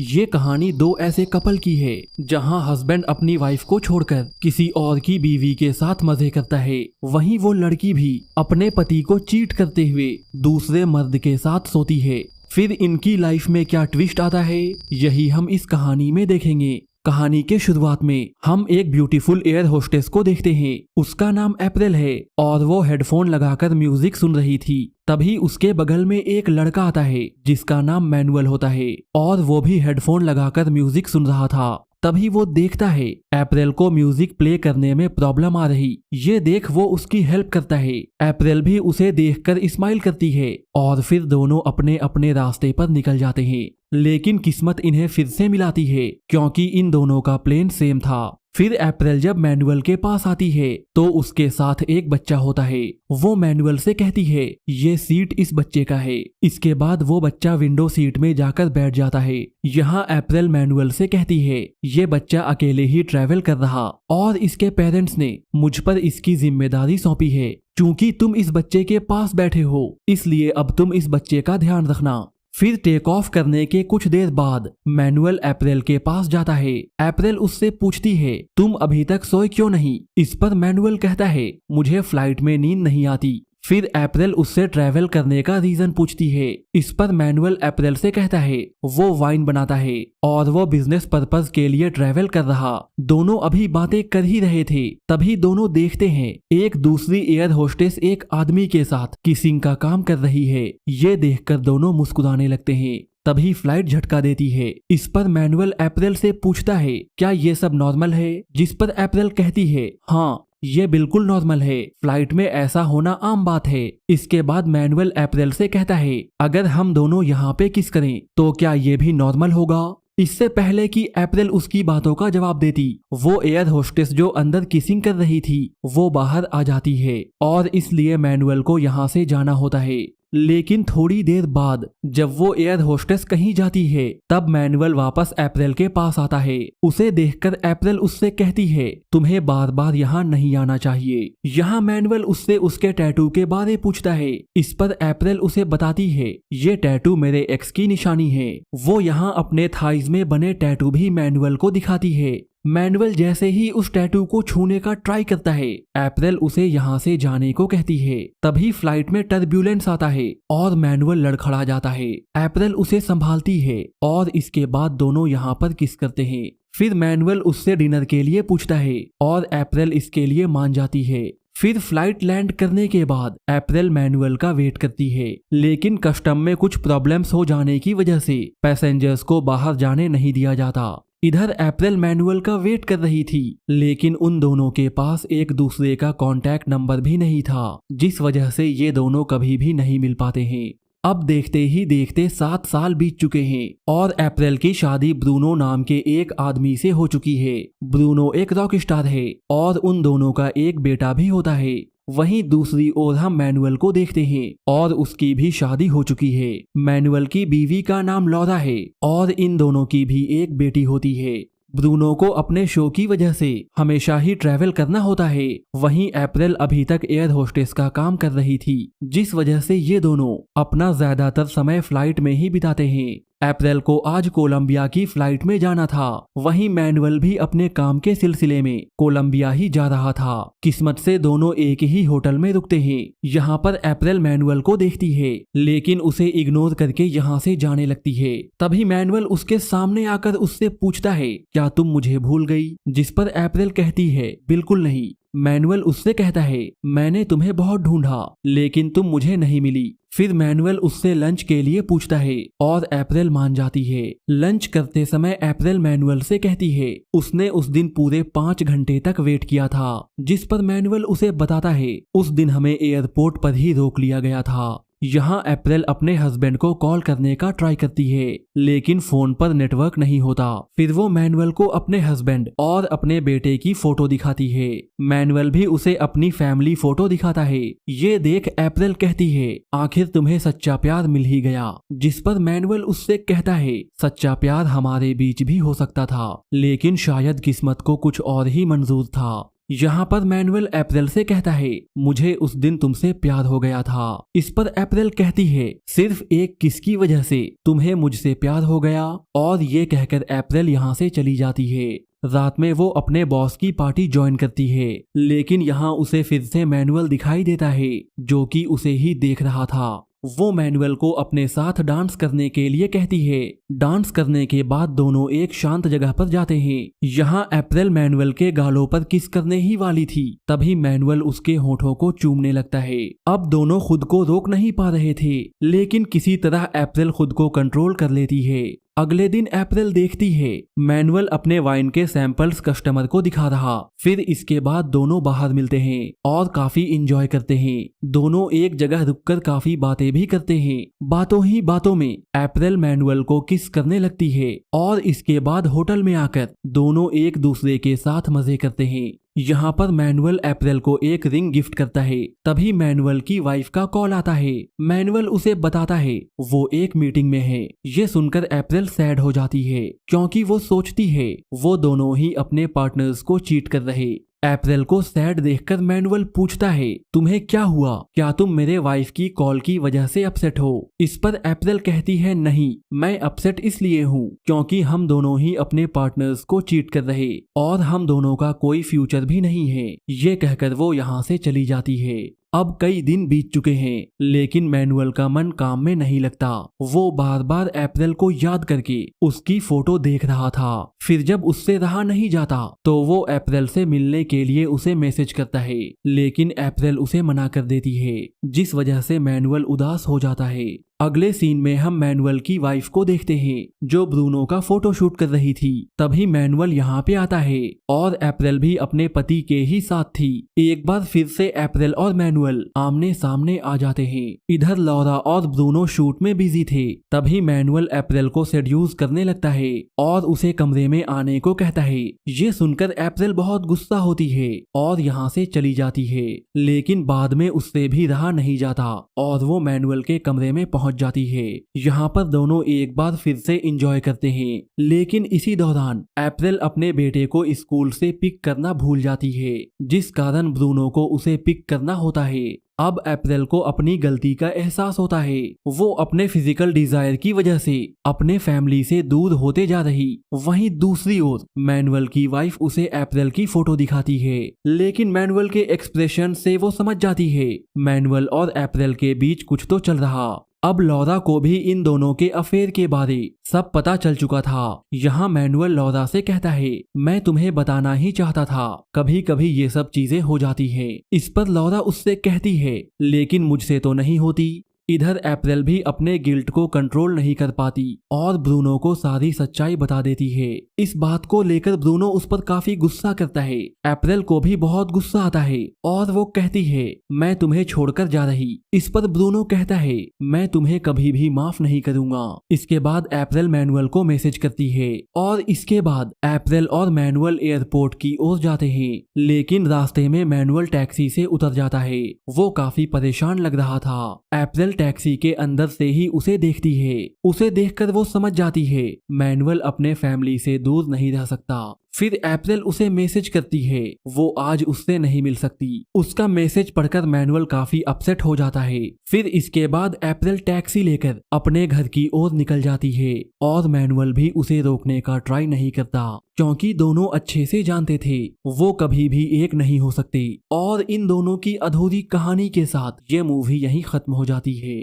ये कहानी दो ऐसे कपल की है जहां हस्बैंड अपनी वाइफ को छोड़कर किसी और की बीवी के साथ मजे करता है, वहीं वो लड़की भी अपने पति को चीट करते हुए दूसरे मर्द के साथ सोती है। फिर इनकी लाइफ में क्या ट्विस्ट आता है, यही हम इस कहानी में देखेंगे। कहानी के शुरुआत में हम एक ब्यूटीफुल एयर होस्टेस को देखते हैं। उसका नाम अप्रैल है और वो हेडफोन लगाकर म्यूजिक सुन रही थी। तभी उसके बगल में एक लड़का आता है जिसका नाम मैनुअल होता है और वो भी हेडफोन लगाकर म्यूजिक सुन रहा था। तभी वो देखता है अप्रैल को म्यूजिक प्ले करने में प्रॉब्लम आ रही। ये देख वो उसकी हेल्प करता है। अप्रैल भी उसे देखकर स्माइल करती है और फिर दोनों अपने अपने रास्ते पर निकल जाते हैं। लेकिन किस्मत इन्हें फिर से मिलाती है क्योंकि इन दोनों का प्लान सेम था। फिर अप्रैल जब मैनुअल के पास आती है तो उसके साथ एक बच्चा होता है। वो मैनुअल से कहती है ये सीट इस बच्चे का है। इसके बाद वो बच्चा विंडो सीट में जाकर बैठ जाता है। यहाँ अप्रैल मैनुअल से कहती है ये बच्चा अकेले ही ट्रैवल कर रहा और इसके पेरेंट्स ने मुझ पर इसकी जिम्मेदारी सौंपी है। चूंकि तुम इस बच्चे के पास बैठे हो इसलिए अब तुम इस बच्चे का ध्यान रखना। फिर टेक ऑफ करने के कुछ देर बाद मैनुअल अप्रैल के पास जाता है। अप्रैल उससे पूछती है तुम अभी तक सोए क्यों नहीं। इस पर मैनुअल कहता है मुझे फ्लाइट में नींद नहीं आती। फिर अप्रैल उससे ट्रैवल करने का रीजन पूछती है। इस पर मैनुअल अप्रैल से कहता है वो वाइन बनाता है और वो बिजनेस पर्पस के लिए ट्रैवल कर रहा। दोनों अभी बातें कर ही रहे थे तभी दोनों देखते हैं एक दूसरी एयर होस्टेस एक आदमी के साथ किसिंग का काम कर रही है। ये देखकर दोनों मुस्कुराने लगते हैं। तभी फ्लाइट झटका देती है। इस पर मैनुअल अप्रैल से पूछता है क्या ये सब नॉर्मल है। जिस पर अप्रैल कहती है हाँ ये बिल्कुल नॉर्मल है, फ्लाइट में ऐसा होना आम बात है। इसके बाद मैनुअल अप्रैल से कहता है अगर हम दोनों यहाँ पे किस करें तो क्या ये भी नॉर्मल होगा। इससे पहले कि अप्रैल उसकी बातों का जवाब देती वो एयर होस्टेस जो अंदर किसिंग कर रही थी वो बाहर आ जाती है और इसलिए मैनुअल को यहाँ से जाना होता है। लेकिन थोड़ी देर बाद जब वो एयर होस्टेस कहीं जाती है तब मैनुअल वापस अप्रैल के पास आता है। उसे देखकर अप्रैल उससे कहती है तुम्हें बार बार यहाँ नहीं आना चाहिए। यहाँ मैनुअल उससे उसके टैटू के बारे पूछता है। इस पर अप्रैल उसे बताती है ये टैटू मेरे एक्स की निशानी है। वो यहाँ अपने थाइज में बने टैटू भी मैनुअल को दिखाती है। मैनुअल जैसे ही उस टैटू को छूने का ट्राई करता है अप्रैल उसे यहाँ से जाने को कहती है। तभी फ्लाइट में टर्ब्यूलेंस आता है और मैनुअल लड़खड़ा जाता है। अप्रैल उसे संभालती है और इसके बाद दोनों यहाँ पर किस करते हैं। फिर मैनुअल उससे डिनर के लिए पूछता है और अप्रैल इसके लिए मान जाती है। फिर फ्लाइट लैंड करने के बाद अप्रैल मैनुअल का वेट करती है लेकिन कस्टम में कुछ प्रॉब्लम्स हो जाने की वजह से पैसेंजर्स को बाहर जाने नहीं दिया जाता। इधर अप्रैल मैनुअल का वेट कर रही थी लेकिन उन दोनों के पास एक दूसरे का कांटेक्ट नंबर भी नहीं था जिस वजह से ये दोनों कभी भी नहीं मिल पाते हैं। अब देखते ही देखते 7 साल बीत चुके हैं और अप्रैल की शादी ब्रूनो नाम के एक आदमी से हो चुकी है। ब्रूनो एक रॉक स्टार है और उन दोनों का एक बेटा भी होता है। वहीं दूसरी ओर हम मैनुअल को देखते हैं और उसकी भी शादी हो चुकी है। मैनुअल की बीवी का नाम लॉरा है और इन दोनों की भी एक बेटी होती है। ब्रूनो को अपने शो की वजह से हमेशा ही ट्रैवल करना होता है। वहीं अप्रैल अभी तक एयर होस्टेस का काम कर रही थी जिस वजह से ये दोनों अपना ज्यादातर समय फ्लाइट में ही बिताते हैं। अप्रैल को आज कोलंबिया की फ्लाइट में जाना था। वहीं मैनुअल भी अपने काम के सिलसिले में कोलंबिया ही जा रहा था। किस्मत से दोनों एक ही होटल में रुकते हैं। यहाँ पर अप्रैल मैनुअल को देखती है लेकिन उसे इग्नोर करके यहाँ से जाने लगती है। तभी मैनुअल उसके सामने आकर उससे पूछता है क्या तुम मुझे भूल गई। जिस पर अप्रैल कहती है बिल्कुल नहीं। मैनुअल उससे कहता है मैंने तुम्हें बहुत ढूंढा लेकिन तुम मुझे नहीं मिली। फिर मैनुअल उससे लंच के लिए पूछता है और अप्रैल मान जाती है। लंच करते समय अप्रैल मैनुअल से कहती है उसने उस दिन पूरे 5 घंटे तक वेट किया था। जिस पर मैनुअल उसे बताता है उस दिन हमें एयरपोर्ट पर ही रोक लिया गया था। यहाँ अप्रैल अपने हस्बैंड को कॉल करने का ट्राई करती है लेकिन फोन पर नेटवर्क नहीं होता। फिर वो मैनुअल को अपने हस्बैंड और अपने बेटे की फोटो दिखाती है। मैनुअल भी उसे अपनी फैमिली फोटो दिखाता है। ये देख अप्रैल कहती है आखिर तुम्हें सच्चा प्यार मिल ही गया। जिस पर मैनुअल उससे कहता है सच्चा प्यार हमारे बीच भी हो सकता था लेकिन शायद किस्मत को कुछ और ही मंजूर था। यहाँ पर मैनुअल अप्रैल से कहता है मुझे उस दिन तुमसे प्यार हो गया था। इस पर अप्रैल कहती है सिर्फ एक किस की वजह से तुम्हें मुझसे प्यार हो गया, और ये कहकर अप्रैल यहाँ से चली जाती है। रात में वो अपने बॉस की पार्टी ज्वाइन करती है, लेकिन यहाँ उसे फिर से मैनुअल दिखाई देता है जो कि उसे ही देख रहा था। वो मैनुअल को अपने साथ डांस करने के लिए कहती है। डांस करने के बाद दोनों एक शांत जगह पर जाते हैं। यहाँ अप्रैल मैनुअल के गालों पर किस करने ही वाली थी, तभी मैनुअल उसके होठों को चूमने लगता है। अब दोनों खुद को रोक नहीं पा रहे थे, लेकिन किसी तरह अप्रैल खुद को कंट्रोल कर लेती है। अगले दिन अप्रैल देखती है मैनुअल अपने वाइन के सैंपल्स कस्टमर को दिखा रहा। फिर इसके बाद दोनों बाहर मिलते हैं और काफी इंजॉय करते हैं। दोनों एक जगह रुककर काफी बातें भी करते हैं। बातों ही बातों में अप्रैल मैनुअल को किस करने लगती है और इसके बाद होटल में आकर दोनों एक दूसरे के साथ मजे करते हैं। यहाँ पर मैनुअल अप्रैल को एक रिंग गिफ्ट करता है। तभी मैनुअल की वाइफ का कॉल आता है। मैनुअल उसे बताता है वो एक मीटिंग में है। ये सुनकर अप्रैल सैड हो जाती है, क्योंकि वो सोचती है वो दोनों ही अपने पार्टनर्स को चीट कर रहे। अप्रैल को सैड देखकर मैनुअल पूछता है तुम्हें क्या हुआ, क्या तुम मेरे वाइफ की कॉल की वजह से अपसेट हो। इस पर अप्रैल कहती है नहीं, मैं अपसेट इसलिए हूँ क्योंकि हम दोनों ही अपने पार्टनर्स को चीट कर रहे और हम दोनों का कोई फ्यूचर भी नहीं है। ये कहकर वो यहाँ से चली जाती है। अब कई दिन बीत चुके हैं, लेकिन मैनुअल का मन काम में नहीं लगता। वो बार बार अप्रैल को याद करके उसकी फोटो देख रहा था। फिर जब उससे रहा नहीं जाता तो वो अप्रैल से मिलने के लिए उसे मैसेज करता है, लेकिन अप्रैल उसे मना कर देती है, जिस वजह से मैनुअल उदास हो जाता है। अगले सीन में हम मैनुअल की वाइफ को देखते हैं जो ब्रूनो का फोटो शूट कर रही थी। तभी मैनुअल यहाँ पे आता है और अप्रैल भी अपने पति के ही साथ थी। एक बार फिर से अप्रैल और मैनुअल आमने सामने आ जाते हैं। इधर लौरा और ब्रूनो शूट में बिजी थे। तभी मैनुअल अप्रैल को सेड्यूस करने लगता है और उसे कमरे में आने को कहता है। ये सुनकर अप्रैल बहुत गुस्सा होती है और यहाँ से चली जाती है, लेकिन बाद में उससे भी रहा नहीं जाता और वो मैनुअल के कमरे में पहुंच जाती है। यहाँ पर दोनों एक बार फिर से एंजॉय करते हैं, लेकिन इसी दौरान अप्रैल अपने बेटे को स्कूल से पिक करना भूल जाती है, जिस कारण ब्रूनो को उसे पिक करना होता है। अब अप्रैल को अपनी गलती का एहसास होता है। वो अपने फिजिकल डिजायर की वजह से अपने फैमिली से दूर होते जा रही। वहीं दूसरी ओर मैनुअल की वाइफ उसे अप्रैल की फोटो दिखाती है, लेकिन मैनुअल के एक्सप्रेशन से वो समझ जाती है मैनुअल और अप्रैल के बीच कुछ तो चल रहा। अब लौरा को भी इन दोनों के अफेयर के बारे सब पता चल चुका था। यहाँ मैनुअल लौरा से कहता है मैं तुम्हें बताना ही चाहता था, कभी कभी ये सब चीजें हो जाती है। इस पर लौरा उससे कहती है लेकिन मुझसे तो नहीं होती। इधर अप्रैल भी अपने गिल्ट को कंट्रोल नहीं कर पाती और ब्रूनो को सारी सच्चाई बता देती है। इस बात को लेकर ब्रूनो उस पर काफी गुस्सा करता है। अप्रैल को भी बहुत गुस्सा आता है और वो कहती है मैं तुम्हें छोड़कर जा रही। इस पर ब्रूनो कहता है मैं तुम्हें कभी भी माफ नहीं करूंगा। इसके बाद अप्रैल मैनुअल को मैसेज करती है और इसके बाद अप्रैल और मैनुअल एयरपोर्ट की ओर जाते हैं, लेकिन रास्ते में मैनुअल टैक्सी से उतर जाता है। वो काफी परेशान लग रहा था। अप्रैल टैक्सी के अंदर से ही उसे देखती है। उसे देखकर वो समझ जाती है मैनुअल अपने फैमिली से दूर नहीं रह सकता। फिर अप्रैल उसे मैसेज करती है वो आज उससे नहीं मिल सकती। उसका मैसेज पढ़कर मैनुअल काफी अपसेट हो जाता है। फिर इसके बाद अप्रैल टैक्सी लेकर अपने घर की ओर निकल जाती है और मैनुअल भी उसे रोकने का ट्राई नहीं करता, क्योंकि दोनों अच्छे से जानते थे वो कभी भी एक नहीं हो सकते। और इन दोनों की अधूरी कहानी के साथ ये मूवी यहीं खत्म हो जाती है।